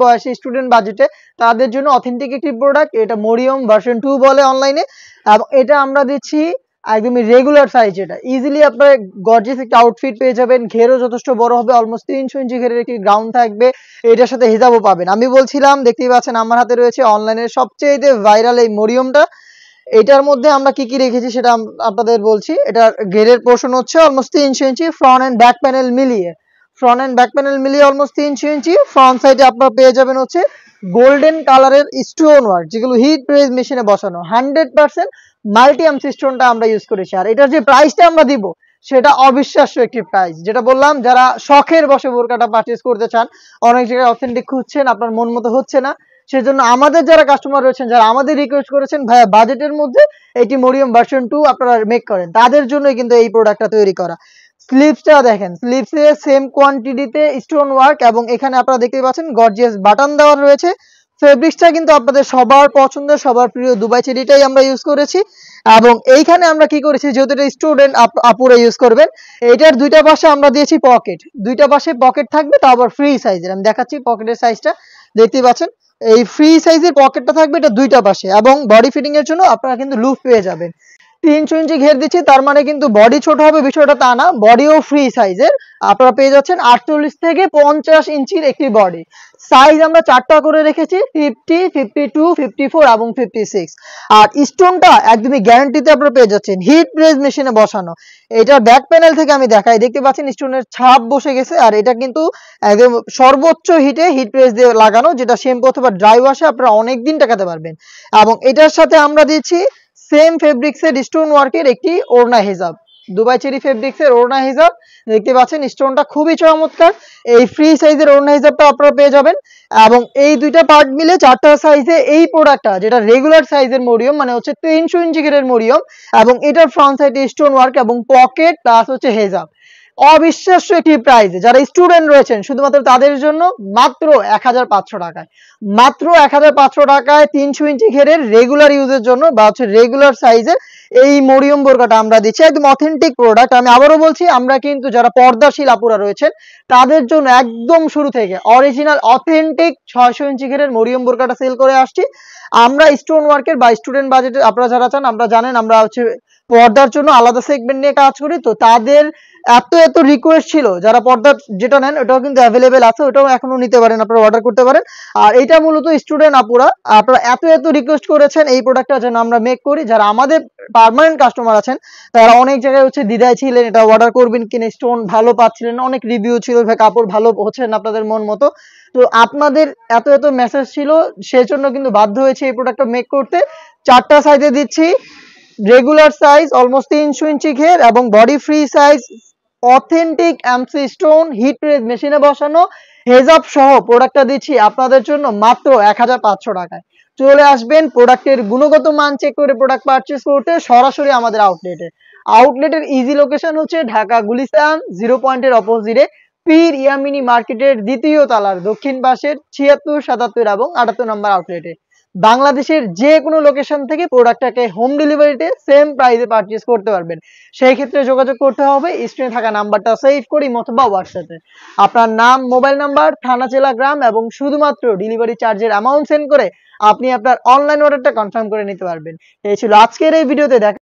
বয়সে স্টুডেন্ট বাজেটে তাদের জন্য অথেন্টিক একটি প্রোডাক্ট। এটা মরিয়ম ভার্সন 2 বলে অনলাইনে, এবং এটা আমরা দিচ্ছি একদমই রেগুলার সাইজ। এটা ইজিলি আপনার গর্জিয়াস একটা আউটফিট পেয়ে যাবেন। ঘেরও যথেষ্ট বড় হবে, অলমোস্ট 300 ইঞ্চি ঘেরের একটি গ্রাউন্ড থাকবে। এটার সাথে হিজাবও পাবেন। আমি বলছিলাম, দেখতেই পাচ্ছেন আমার হাতে রয়েছে অনলাইনের সবচেয়ে ভাইরাল এই মরিয়মটা। এটার মধ্যে আমরা কি কি রেখেছি সেটা আপনাদের বলছি। এটার ঘেরের পোর্শন হচ্ছে অলমোস্ট 300 ইঞ্চি, ফ্রন্ট এন্ড ব্যাক প্যানেল মিলিয়ে অলমোস্ট 300 ইঞ্চি। ফ্রন্ট সাইডে আপনারা পেয়ে যাবেন হচ্ছে গোল্ডেন কালারের স্টোন ওয়ার্ক, যেগুলো হিট প্রেস মেশিনে বসানো 100% মাল্টি আর্মস স্টোনটা আমরা ইউজ করেছি। আর এটার যে প্রাইসটা আমরা দিব সেটা অবিশ্বাস্য একটি প্রাইস। যেটা বললাম, যারা শখের বসে বোরকাটা পারচেজ করতে চান, অনেক জায়গায় অথেন্টিক খুঁজছেন, আপনার মন মতো হচ্ছে না, সেজন্য আমাদের যারা কাস্টমার রয়েছেন, যারা আমাদের রিকোয়েস্ট করেছেন ভাইয়া বাজেটের মধ্যে এটি মরিয়ম ভার্সন 2 আপনারা মেক করেন, তাদের জন্যই কিন্তু এই প্রোডাক্টটা তৈরি করা। স্লিভসটা দেখেন, স্লিভসে সেম কোয়ান্টিটিতে স্টোন ওয়ার্ক, এবং এখানে আপনারা দেখতে পাচ্ছেন গর্জিয়াস বাটন দেওয়া রয়েছে। ফেব্রিক্সটা কিন্তু আপনাদের সবার পছন্দের, সবার প্রিয় দুবাই চেরিটাই আমরা ইউজ করেছি। এবং এইখানে আমরা কি করেছি, যেহেতু এটা স্টুডেন্ট আপুরা ইউজ করবেন, এটার দুইটা পাশে আমরা দিয়েছি পকেট। দুইটা পাশে পকেট থাকবে, তা আবার ফ্রি সাইজের। আমি দেখাচ্ছি পকেটের সাইজটা, দেখতেই পাচ্ছেন এই ফ্রি সাইজের পকেটটা থাকবে এটা দুইটা পাশে, এবং বডি ফিটিং এর জন্য আপনারা কিন্তু লুপ পেয়ে যাবেন। 300 ইঞ্চি ঘের দিচ্ছি, তার মানে কিন্তু বডি ছোট হবে বিষয়টা তা না, বডিও ফ্রি সাইজের আপনারা পেয়ে যাচ্ছেন। 48 থেকে 50 ইঞ্চির একটি বডি সাইজ আমরা চারটা করে রেখেছি, 50, 52, 54 এবং 56। আর স্টোনটা একদমই গ্যারান্টিতে আপনারা পেয়ে যাচ্ছেন, হিট প্রেস মেশিনে বসানো। এটার ব্যাক প্যানেল থেকে আমি দেখাই, দেখতে পাচ্ছেন স্টোনের ছাপ বসে গেছে। আর এটা কিন্তু একদম সর্বোচ্চ হিটে হিট প্রেস দিয়ে লাগানো, যেটা শ্যাম্পু অথবা ড্রাই ওয়াশে আপনারা অনেকদিন টাকাতে পারবেন। এবং এটার সাথে আমরা দিচ্ছি সেম ফেব্রিক্সের স্টোন ওয়ার্কের একটি ওড়না হিজাব, দুবাই চেরি ফেব্রিক্সের ওড়না হিজাব। দেখতে পাচ্ছেন স্টোনটা খুবই চমৎকার। এই ফ্রি সাইজের ওড়না হিজাবটা আপনারা পেয়ে যাবেন। এবং এই দুইটা পার্ট মিলে চারটা সাইজে এই প্রোডাক্টটা, যেটা রেগুলার সাইজের মরিয়ম, মানে হচ্ছে 300 ইঞ্চি ঘেরের মরিয়ম, এবং এটার ফ্রন্ট সাইডে স্টোন ওয়ার্ক এবং পকেট প্লাস হচ্ছে হিজাব, অবিশ্বাস্য একটি প্রাইস। যারা স্টুডেন্ট রয়েছেন শুধুমাত্র তাদের জন্য মাত্র 1500 টাকায়, মাত্র 1500 টাকায় 300 ইঞ্চি ঘেরের রেগুলার ইউজের জন্য বা হচ্ছে রেগুলার সাইজের এই মরিয়ম বোরকাটা আমরা দিচ্ছি, একদম অথেন্টিক প্রোডাক্ট। আমি আবারও বলছি, আমরা কিন্তু যারা পর্দাশীল আপুরা রয়েছেন তাদের জন্য একদম শুরু থেকে অরিজিনাল অথেন্টিক 600 ইঞ্চি ঘেরের মরিয়ম বোরকাটা সেল করে আসছি। আমরা স্টোন ওয়ার্কের বা স্টুডেন্ট বাজেটে আপনারা যারা চান, আমরা জানেন আমরা হচ্ছে পর্দার জন্য আলাদা সেগমেন্ট নিয়ে কাজ করি, তো তাদের এত রিকোয়েস্ট ছিল, যারা পর্দা যেটা নেন ওটাও কিন্তু অ্যাভেলেবেল আছে, ওটাও এখনো নিতে পারেন, আপনারা অর্ডার করতে পারেন। আর এটা মূলত স্টুডেন্ট আপুরা আপনারা এত রিকোয়েস্ট করেছেন এই প্রোডাক্টটা যেন আমরা মেক করি। যারা আমাদের পার্মানেন্ট কাস্টমার আছেন তারা অনেক জায়গায় হচ্ছে দ্বিধায় ছিলেন, এটা অর্ডার করবেন কিনা, স্টোন ভালো পাচ্ছিলেন না, অনেক রিভিউ ছিল, কাপড় ভালো হচ্ছে না আপনাদের মন মতো। তো আপনাদের এত মেসেজ ছিল, সেজন্য কিন্তু বাধ্য হয়েছে এই প্রোডাক্টটা মেক করতে। চারটা সাইজে দিচ্ছি, রেগুলার সাইজ অলমোস্ট 300 ইঞ্চি ঘের এবং body free size, authentic MC stone hit press মেশিনে বসানো, হেজাব সহ প্রোডাক্টটা দিচ্ছি আপনাদের জন্য মাত্র 1500 টাকায়। চলে আসবেন প্রোডাক্টের গুণগত মান চেক করে প্রোডাক্ট পারচেজ করতে সরাসরি আমাদের আউটলেটের ইজি লোকেশন হচ্ছে ঢাকা গুলিস্তান 0 পয়েন্টের অপোজিটে পীর ইয়ামিনী মার্কেটের দ্বিতীয় তলার দক্ষিণ পাশের 76, 77 এবং 78 নম্বর আউটলেটে। বাংলাদেশের যে কোনো লোকেশন থেকে প্রোডাক্টটাকে হোম ডেলিভারিতে সেম প্রাইসে পারচেজ করতে পারবেন। সেই ক্ষেত্রে যোগাযোগ করতে হবে স্ক্রিনে থাকা নাম্বারটা সেভ করি অথবা হোয়াটসঅ্যাপে আপনার নাম, মোবাইল নাম্বার, থানা, জেলা, গ্রাম এবং শুধুমাত্র ডেলিভারি চার্জের অ্যামাউন্ট সেন্ড করে আপনি আপনার অনলাইন অর্ডারটা কনফার্ম করে নিতে পারবেন। এই ছিল আজকের এই ভিডিওতে দেখা।